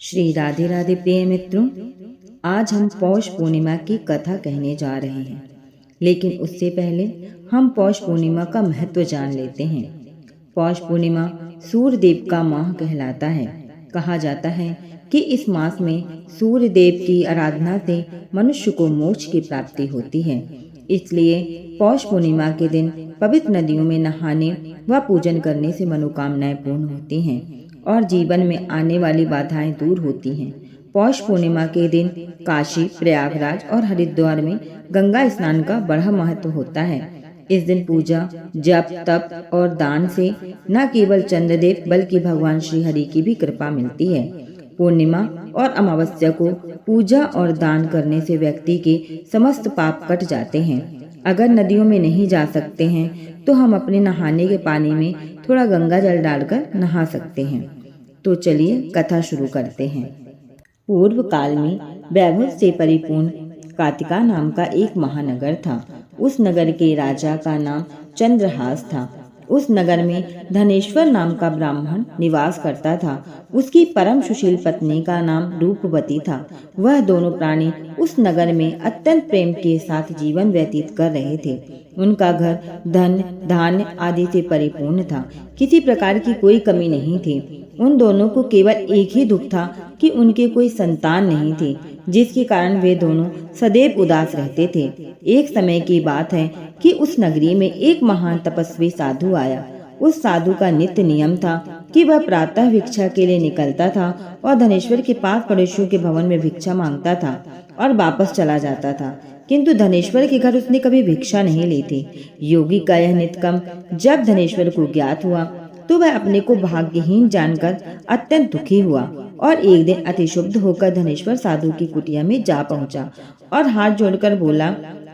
श्री राधे राधे प्रिय मित्रों, आज हम पौष पूर्णिमा की कथा कहने जा रहे हैं। लेकिन उससे पहले हम पौष पूर्णिमा का महत्व जान लेते हैं। पौष पूर्णिमा सूर्य देव का माह कहलाता है। कहा जाता है कि इस मास में सूर्य देव की आराधना से मनुष्य को मोक्ष की प्राप्ति होती है। इसलिए पौष पूर्णिमा के दिन पवित्र नदियों में नहाने व पूजन करने से मनोकामनाएं पूर्ण होती हैं और जीवन में आने वाली बाधाएं दूर होती हैं। पौष पूर्णिमा के दिन काशी, प्रयागराज और हरिद्वार में गंगा स्नान का बड़ा महत्व होता है। इस दिन पूजा, जप, तप और दान से न केवल चंद्रदेव बल्कि भगवान श्री हरि की भी कृपा मिलती है। पूर्णिमा और अमावस्या को पूजा और दान करने से व्यक्ति के समस्त पाप कट जाते हैं। अगर नदियों में नहीं जा सकते हैं तो हम अपने नहाने के पानी में थोड़ा गंगा जल डालकर नहा सकते हैं। तो चलिए कथा शुरू करते हैं। पूर्व काल में वैभव से परिपूर्ण कातिका नाम का एक महानगर था। उस नगर के राजा का नाम चंद्रहास था। उस नगर में धनेश्वर नाम का ब्राह्मण निवास करता था। उसकी परम सुशील पत्नी का नाम रूपवती था। वह दोनों प्राणी उस नगर में अत्यंत प्रेम के साथ जीवन व्यतीत कर रहे थे। उनका घर धन, धान्य आदि से परिपूर्ण था। किसी प्रकार की कोई कमी नहीं थी। उन दोनों को केवल एक ही दुख था कि उनके कोई संतान नहीं थी, जिसके कारण वे दोनों सदैव उदास रहते थे। एक समय की बात है कि उस नगरी में एक महान तपस्वी साधु आया। उस साधु का नित्य नियम था कि वह प्रातः भिक्षा के लिए निकलता था और धनेश्वर के पास पड़ोसियों के भवन में भिक्षा मांगता था और वापस चला जाता था। किंतु धनेश्वर के घर उसने कभी भिक्षा नहीं ली थी। योगी का यह नित्यकर्म जब धनेश्वर को ज्ञात हुआ तो वह अपने को भाग्यहीन जानकर अत्यंत दुखी हुआ और एक दिन अतिशुद्ध होकर धनेश्वर साधु की कुटिया में जा पहुंचा और हाथ जोड़कर बोला,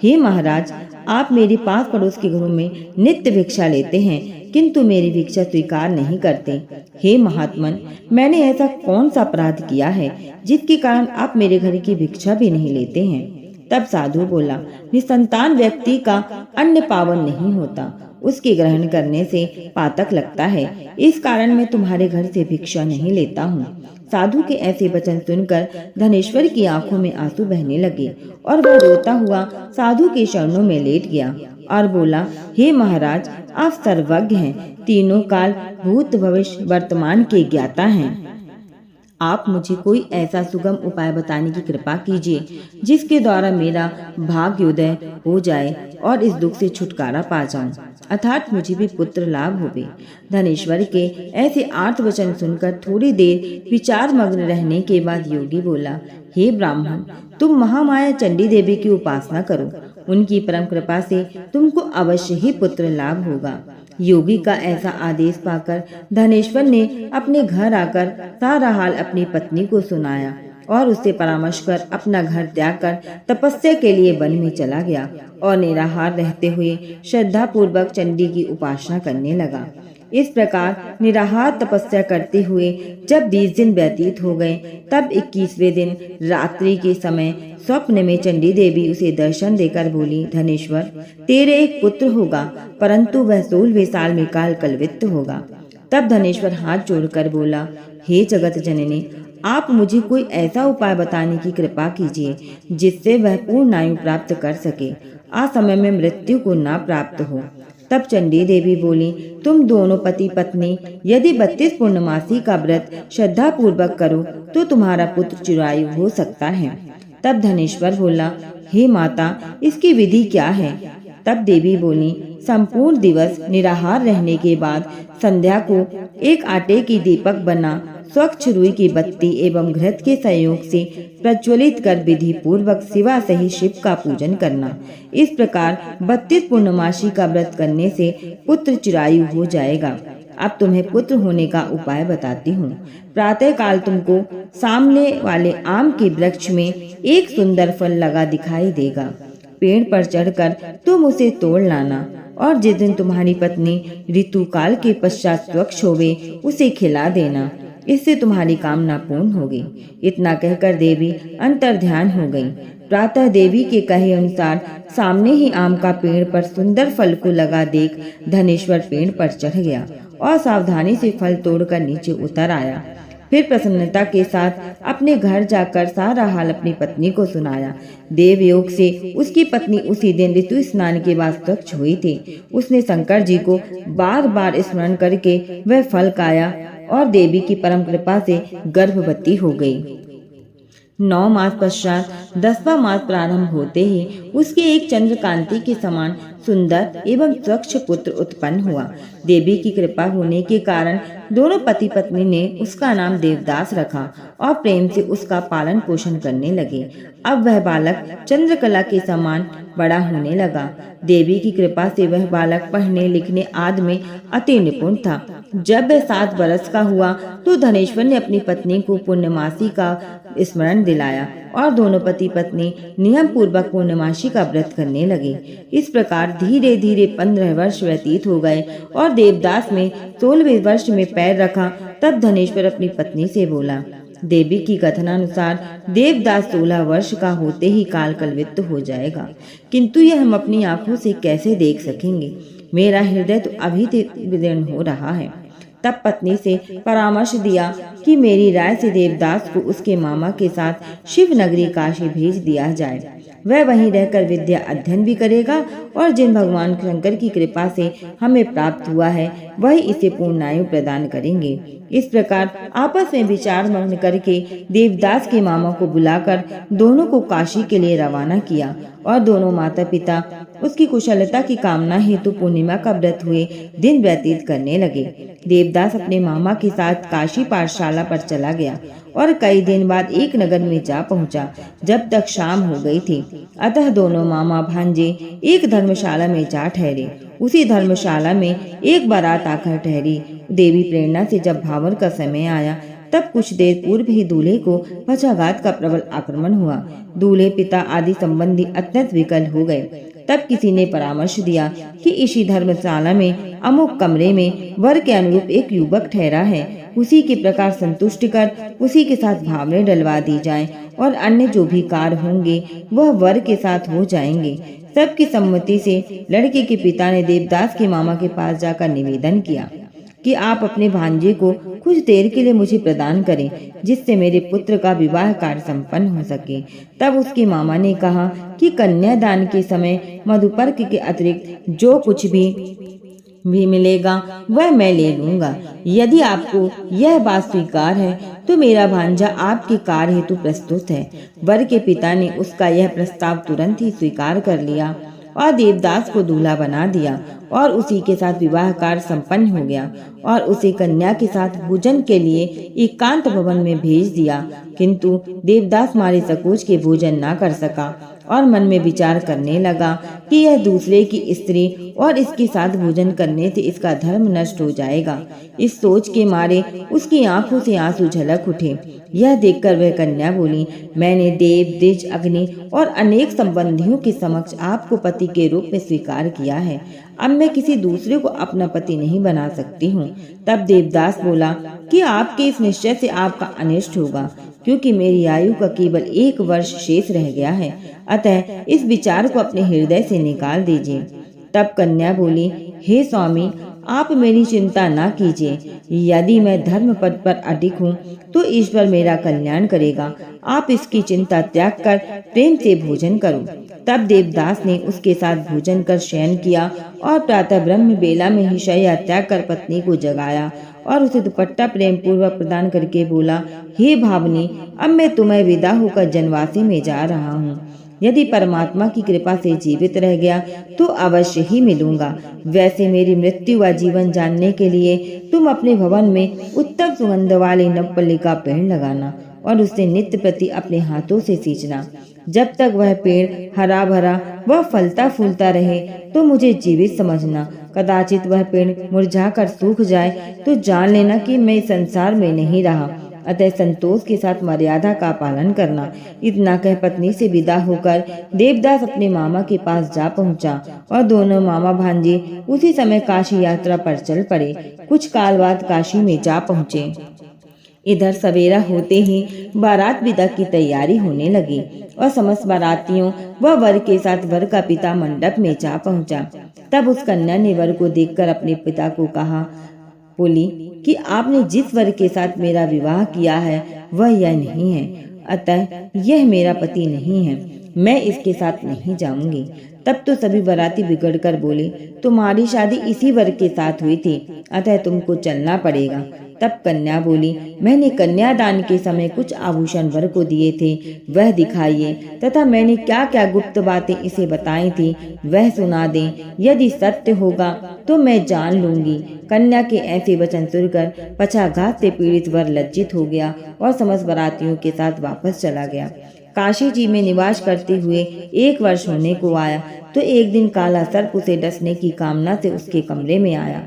हे महाराज, आप मेरे पास पड़ोस के घरों में नित्य भिक्षा लेते हैं किंतु मेरी भिक्षा स्वीकार नहीं करते। हे महात्मन, मैंने ऐसा कौन सा अपराध किया है जिसके कारण आप मेरे घर की भिक्षा भी नहीं लेते हैं? तब साधु बोला, निसंतान व्यक्ति का अन्न पावन नहीं होता, उसके ग्रहण करने से पातक लगता है। इस कारण मैं तुम्हारे घर से भिक्षा नहीं लेता हूँ। साधु के ऐसे वचन सुनकर धनेश्वर की आंखों में आंसू बहने लगे और वह रोता हुआ साधु के चरणों में लेट गया और बोला, हे महाराज, आप सर्वज्ञ हैं, तीनों काल, भूत, भविष्य, वर्तमान के ज्ञाता हैं। आप मुझे कोई ऐसा सुगम उपाय बताने की कृपा कीजिए जिसके द्वारा मेरा भाग्योदय हो जाए और इस दुख से छुटकारा पा जाऊं, अर्थात मुझे भी पुत्र लाभ होवे। धनेश्वर के ऐसे आर्त वचन सुनकर थोड़ी देर विचार मग्न रहने के बाद योगी बोला, हे ब्राह्मण, तुम महामाया चंडी देवी की उपासना करो। उनकी परम कृपा से तुमको अवश्य ही पुत्र लाभ होगा। योगी का ऐसा आदेश पाकर धनेश्वर ने अपने घर आकर सारा हाल अपनी पत्नी को सुनाया और उससे परामर्श कर अपना घर त्याग कर तपस्या के लिए वन में चला गया और निराहार रहते हुए श्रद्धा पूर्वक चंडी की उपासना करने लगा। इस प्रकार निराहार तपस्या करते हुए जब 20 दिन व्यतीत हो गए, तब 21वें दिन रात्रि के समय स्वप्न में चंडी देवी उसे दर्शन देकर बोली, धनेश्वर, तेरे एक पुत्र होगा, परंतु वह 16वें साल में काल कलवित्त होगा। तब धनेश्वर हाथ जोड़कर बोला, हे जगत जननी, आप मुझे कोई ऐसा उपाय बताने की कृपा कीजिए जिससे वह पूर्ण आयु प्राप्त कर सके, असमय में मृत्यु को न प्राप्त हो। तब चंडी देवी बोली, तुम दोनों पति पत्नी यदि 32 पूर्णमासी का व्रत श्रद्धा पूर्वक करो तो तुम्हारा पुत्र चिरायु हो सकता है। तब धनेश्वर बोला, हे माता, इसकी विधि क्या है? तब देवी बोली, संपूर्ण दिवस निराहार रहने के बाद संध्या को एक आटे की दीपक बना स्वच्छ रुई की बत्ती एवं घृत के संयोग से प्रज्वलित कर विधि पूर्वक शिवा सहित शिव का पूजन करना। इस प्रकार 32 पूर्णमासी का व्रत करने से पुत्र चिरायु हो जाएगा। अब तुम्हें पुत्र होने का उपाय बताती हूँ। प्रातः काल तुमको सामने वाले आम के वृक्ष में एक सुंदर फल लगा दिखाई देगा। पेड़ पर चढ़कर तुम उसे तोड़ लाना और जिस दिन तुम्हारी पत्नी ऋतु काल के पश्चात स्वच्छ होवे उसे खिला देना। इससे तुम्हारी कामना पूर्ण होगी। इतना कहकर देवी अंतर्ध्यान हो गई। प्रातः देवी के कहे अनुसार सामने ही आम का पेड़ पर सुंदर फल को लगा देख धनेश्वर पेड़ पर चढ़ गया और सावधानी से फल तोड़कर नीचे उतर आया। फिर प्रसन्नता के साथ अपने घर जाकर सारा हाल अपनी पत्नी को सुनाया। देवयोग से उसकी पत्नी उसी दिन ऋतु स्नान के बाद स्वच्छ हुई थी। उसने शंकर जी को बार बार स्मरण करके वह फल खाया और देवी की परम कृपा से गर्भवती हो गई। 9 मास पश्चात 10वां मास प्रारंभ होते ही उसके एक चंद्रकांति के समान सुंदर एवं स्वच्छ पुत्र उत्पन्न हुआ। देवी की कृपा होने के कारण दोनों पति पत्नी ने उसका नाम देवदास रखा और प्रेम से उसका पालन पोषण करने लगे। अब वह बालक चंद्रकला के समान बड़ा होने लगा। देवी की कृपा से वह बालक पढ़ने लिखने आदि में अति निपुण था। जब वह 7 बरस का हुआ तो धनेश्वर ने अपनी पत्नी को पूर्णमासी का स्मरण दिलाया और दोनों पति पत्नी नियम पूर्वक पूर्णमासी का व्रत करने लगे। इस प्रकार धीरे धीरे 15 वर्ष व्यतीत हो गए और देवदास में 16वें वर्ष में पैर रखा। तब धनेश्वर अपनी पत्नी से बोला, देवी की कथनानुसार देवदास 16 वर्ष का होते ही काल कलवित्त हो जाएगा, किंतु यह हम अपनी आंखों से कैसे देख सकेंगे? मेरा हृदय तो अभी विदीर्ण हो रहा है। तब पत्नी से परामर्श दिया कि मेरी राय से देवदास को उसके मामा के साथ शिव नगरी काशी भेज दिया जाए। वह वहीं रहकर विद्या अध्ययन भी करेगा और जिन भगवान शंकर की कृपा से हमें प्राप्त हुआ है वही इसे पूर्णायु प्रदान करेंगे। इस प्रकार आपस में विचार मग्न करके देवदास के मामा को बुलाकर दोनों को काशी के लिए रवाना किया और दोनों माता पिता उसकी कुशलता की कामना हेतु पूर्णिमा का व्रत हुए दिन व्यतीत करने लगे। देवदास अपने मामा के साथ काशी पाठशाला पर चला गया और कई दिन बाद एक नगर में जा पहुंचा जब तक शाम हो गई थी। अतः दोनों मामा भांजे एक धर्मशाला में जा ठहरे। उसी धर्मशाला में एक बारात आकर ठहरी। देवी प्रेरणा से जब भावर का समय आया तब कुछ देर पूर्व ही दूल्हे को पक्षाघात का प्रबल आक्रमण हुआ। दूल्हे पिता आदि संबंधी अत्यंत विकल हो गए। तब किसी ने परामर्श दिया कि इसी धर्मशाला में अमुक कमरे में वर के अनुरूप एक युवक ठहरा है, उसी के प्रकार संतुष्ट कर उसी के साथ भावरें डलवा दी जाएं और अन्य जो भी कार्य होंगे वह वर के साथ हो जाएंगे। सबकी सम्मति से लड़के के पिता ने देवदास के मामा के पास जाकर निवेदन किया कि आप अपने भांजे को कुछ देर के लिए मुझे प्रदान करें जिससे मेरे पुत्र का विवाह कार्य संपन्न हो सके। तब उसके मामा ने कहा कि कन्यादान के समय मधुपर्क के अतिरिक्त जो कुछ भी मिलेगा वह मैं ले लूंगा। यदि आपको यह बात स्वीकार है तो मेरा भांजा आपके कार्य हेतु प्रस्तुत है। वर के पिता ने उसका यह प्रस्ताव तुरंत ही स्वीकार कर लिया और देवदास को दूल्हा बना दिया और उसी के साथ विवाह कार्य संपन्न हो गया और उसे कन्या के साथ भोजन के लिए एकांत भवन में भेज दिया। किंतु देवदास मारे सकोच के भोजन न कर सका और मन में विचार करने लगा कि यह दूसरे की स्त्री और इसके साथ भोजन करने से इसका धर्म नष्ट हो जाएगा। इस सोच के मारे उसकी आंखों से आंसू झलक उठे। यह देखकर वह कन्या बोली, मैंने देव द्विज अग्नि और अनेक संबंधियों के समक्ष आपको पति के रूप में स्वीकार किया है। अब मैं किसी दूसरे को अपना पति नहीं बना सकती हूँ। तब देवदास बोला कि आपके इस निश्चय से आपका अनिष्ट होगा, क्योंकि मेरी आयु का केवल 1 वर्ष शेष रह गया है। अतः इस विचार को अपने हृदय से निकाल दीजिए। तब कन्या बोली, हे स्वामी, आप मेरी चिंता न कीजिए। यदि मैं धर्म पद पर अडिग हूँ तो ईश्वर मेरा कल्याण करेगा। आप इसकी चिंता त्याग कर प्रेम से भोजन करो। तब देवदास ने उसके साथ भोजन कर शयन किया और प्रातः ब्रह्म बेला में ही शय्या त्याग कर पत्नी को जगाया और उसे दुपट्टा प्रेम पूर्वक प्रदान करके बोला, हे भावनी, अब मैं तुम्हें विदा होकर जनवासी में जा रहा हूँ। यदि परमात्मा की कृपा से जीवित रह गया तो अवश्य ही मिलूंगा। वैसे मेरी मृत्यु व जीवन जानने के लिए तुम अपने भवन में उत्तम सुगंध वाले नवपल्ली का पेड़ लगाना और उसे नित्य प्रति अपने हाथों से सींचना। जब तक वह पेड़ हरा भरा व फलता फूलता रहे तो मुझे जीवित समझना। कदाचित वह पेड़ मुरझा कर सूख जाए तो जान लेना कि मैं संसार में नहीं रहा। अतः संतोष के साथ मर्यादा का पालन करना। इतना कह पत्नी से विदा होकर देवदास अपने मामा के पास जा पहुंचा और दोनों मामा भांजे उसी समय काशी यात्रा पर चल पड़े। कुछ काल बाद काशी में जा पहुंचे। इधर सवेरा होते ही बारात विदा की तैयारी होने लगी और समस्त बारातियों व वर के साथ वर का पिता मंडप में जा पहुंचा। तब उस कन्या ने वर को देखकर अपने पिता को कहा बोली कि आपने जिस वर के साथ मेरा विवाह किया है वह यह नहीं है, अतः यह मेरा पति नहीं है, मैं इसके साथ नहीं जाऊंगी। तब तो सभी बाराती बिगड़कर बोले, तुम्हारी शादी इसी वर के साथ हुई थी, अतः तुमको चलना पड़ेगा। तब कन्या बोली, मैंने कन्यादान के समय कुछ आभूषण वर को दिए थे, वह दिखाइए, तथा मैंने क्या क्या गुप्त बातें इसे बताई थी वह सुना दें। यदि सत्य होगा तो मैं जान लूंगी। कन्या के ऐसे वचन सुनकर पक्षाघात से पीड़ित वर लज्जित हो गया और समस्त बारातियों के साथ वापस चला गया। काशी जी में निवास करते हुए 1 वर्ष होने को आया तो एक दिन काला सर्प उसे डसने की कामना से उसके कमरे में आया।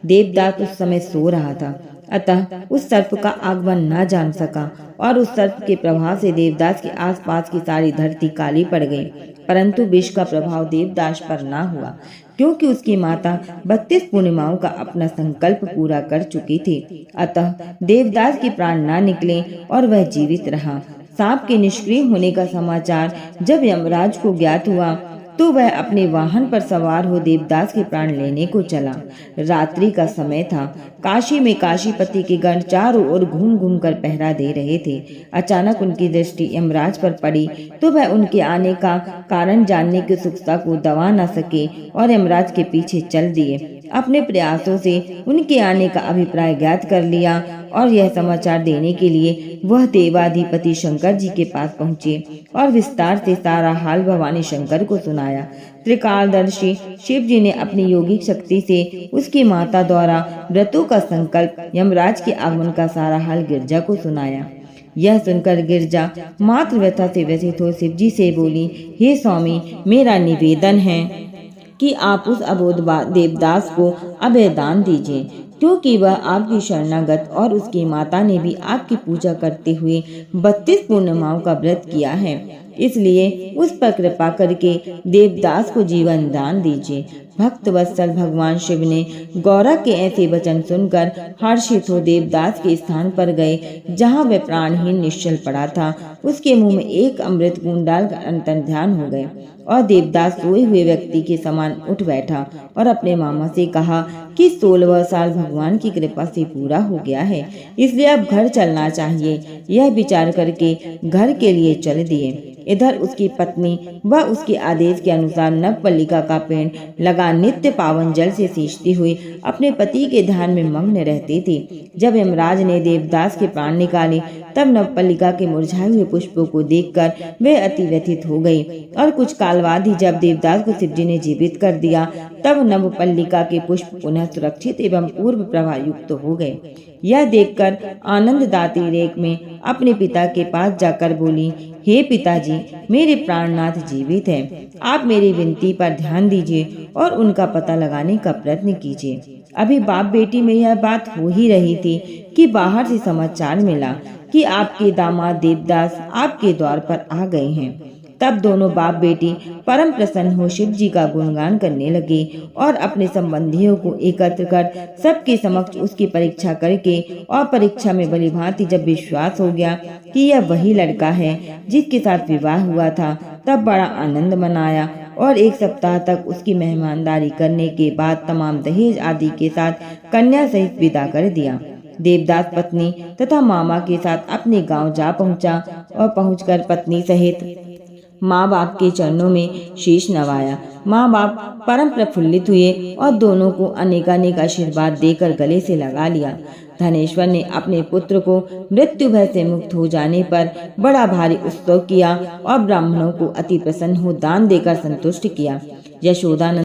देवदास उस समय सो रहा था, अतः उस सर्प का आगमन न जान सका और उस सर्प के प्रभाव से देवदास के आसपास की सारी धरती काली पड़ गई, परंतु विष का प्रभाव देवदास पर न हुआ, क्योंकि उसकी माता 32 पूर्णिमाओं का अपना संकल्प पूरा कर चुकी थी। अतः देवदास के प्राण न निकले और वह जीवित रहा। सांप के निष्क्रिय होने का समाचार जब यमराज को ज्ञात हुआ तो वह अपने वाहन पर सवार हो देवदास के प्राण लेने को चला। रात्रि का समय था। काशी में काशीपति के गण चारों ओर घूम घूम कर पहरा दे रहे थे। अचानक उनकी दृष्टि यमराज पर पड़ी तो वह उनके आने का कारण जानने की उत्सुकता को दबा न सके और यमराज के पीछे चल दिए। अपने प्रयासों से उनके आने का अभिप्राय ज्ञात कर लिया और यह समाचार देने के लिए वह देवाधिपति शंकर जी के पास पहुँचे और विस्तार से सारा हाल भवानी शंकर को सुनाया। त्रिकालदर्शी शिव जी ने अपनी योगिक शक्ति से उसकी माता द्वारा व्रतों का संकल्प, यमराज के आगमन का सारा हाल गिरजा को सुनाया। यह सुनकर गिरजा मातृ व्यथा से व्यथित हो शिव जी से बोली, हे स्वामी, मेरा निवेदन है कि आप उस अबोध देवदास को अभयदान दीजिए, क्योंकि वह आपकी शरणागत और उसकी माता ने भी आपकी पूजा करते हुए 32 पूर्णिमाओं का व्रत किया है, इसलिए उस पर कृपा करके देवदास को जीवन दान दीजिए। भक्त वत्सल भगवान शिव ने गौरा के ऐसे वचन सुनकर हर्षित हो देवदास के स्थान पर गए जहाँ वह प्राणहीन निश्चल पड़ा था। उसके मुंह में एक अमृत बूंद डालकर अंतर ध्यान हो गए और देवदास सोए हुए व्यक्ति के समान उठ बैठा और अपने मामा से कहा कि 16वां साल भगवान की कृपा से पूरा हो गया है, इसलिए अब घर चलना चाहिए। यह विचार करके घर के लिए चल दिए। इधर उसकी पत्नी व उसके आदेश के अनुसार नवपल्लिका का पेड़ लगा नित्य पावन जल से सींचती हुई अपने पति के ध्यान में मग्न रहती थी। जब यमराज ने देवदास के प्राण निकाले तब नवपल्लिका के मुरझाए हुए पुष्पों को देखकर वे अति व्यथित हो गई और कुछ काल बाद ही जब देवदास को शिव जी ने जीवित कर दिया तब नवपल्लिका के पुष्प पुनः सुरक्षित एवं पूर्व प्रभा युक्त हो गए। यह देखकर आनंददाती रेख में अपने पिता के पास जाकर बोली, हे पिताजी, मेरे प्राणनाथ जीवित हैं, आप मेरी विनती पर ध्यान दीजिए और उनका पता लगाने का प्रयत्न कीजिए। अभी बाप बेटी में यह बात हो ही रही थी कि बाहर से समाचार मिला कि आपके दामाद देवदास आपके द्वार पर आ गए हैं। तब दोनों बाप बेटी परम प्रसन्न हो शिव जी का गुणगान करने लगे और अपने संबंधियों को एकत्र कर सबके समक्ष उसकी परीक्षा करके और परीक्षा में भलीभांति जब विश्वास हो गया कि यह वही लड़का है जिसके साथ विवाह हुआ था, तब बड़ा आनंद मनाया और 1 सप्ताह तक उसकी मेहमानदारी करने के बाद तमाम दहेज आदि के साथ कन्या सहित विदा कर दिया। देवदास पत्नी तथा मामा के साथ अपने गांव जा पहुंचा और पहुंचकर पत्नी सहित माँ बाप के चरणों में शीश नवाया। माँ बाप परम प्रफुल्लित हुए और दोनों को अनेकानेक आशीर्वाद देकर गले से लगा लिया। धनेश्वर ने अपने पुत्र को मृत्यु भय से मुक्त हो जाने पर बड़ा भारी उत्सव किया और ब्राह्मणों को अति प्रसन्न हो दान देकर संतुष्ट किया। यशोदा